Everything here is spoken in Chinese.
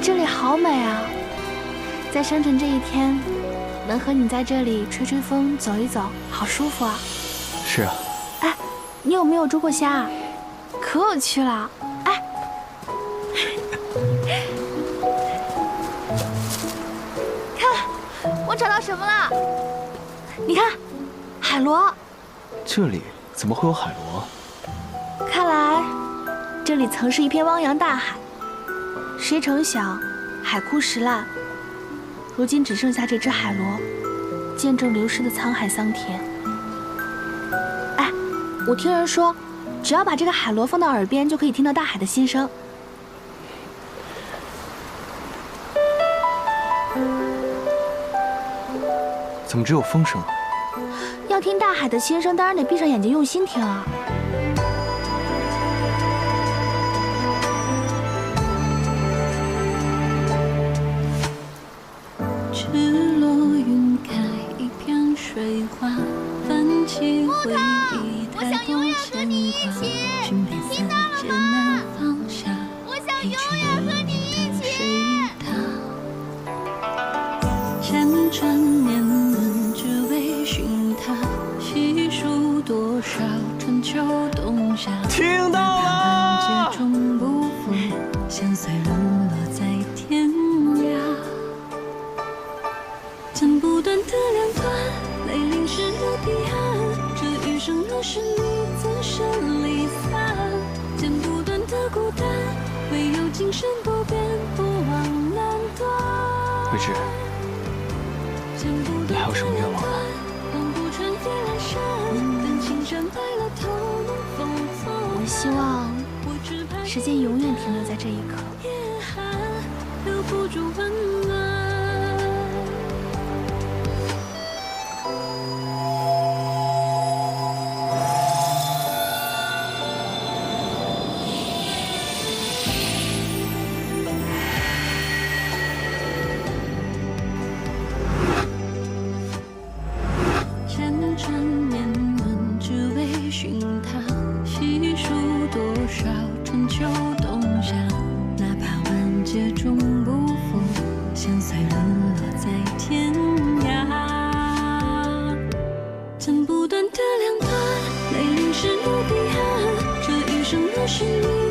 这里好美啊！在生辰这一天，能和你在这里吹吹风、走一走，好舒服啊！是啊。哎，你有没有捉过虾啊？可有趣了！哎，看，我找到什么了？你看，海螺。这里怎么会有海螺？看来这里曾是一片汪洋大海，谁成想海枯石烂，如今只剩下这只海螺，见证流失的沧海桑田。哎，我听人说，只要把这个海螺放到耳边，就可以听到大海的心声。怎么只有风声啊？要听大海的心声，当然得闭上眼睛用心听啊。赤裸云开一片水花，泛起回忆太多牵挂，寻遍三界难放下，一去一年的水塔，千转年轮只为寻他，细数多少春秋冬夏，听到了，万劫终不负，相随沦落在天涯。剪不断的两端，泪淋湿了彼岸，这余生若是你自身离散，剪不断的孤单，唯有今生不变，不忘难断。桂枝，你还有什么愿望吗？我希望时间永远停留在这一刻。留不住温暖。千转年轮只为寻他，细数多少春秋冬夏，哪怕万劫终不负，相随沦落在天涯。剪不断的两端，泪淋湿了彼岸，这余生若是你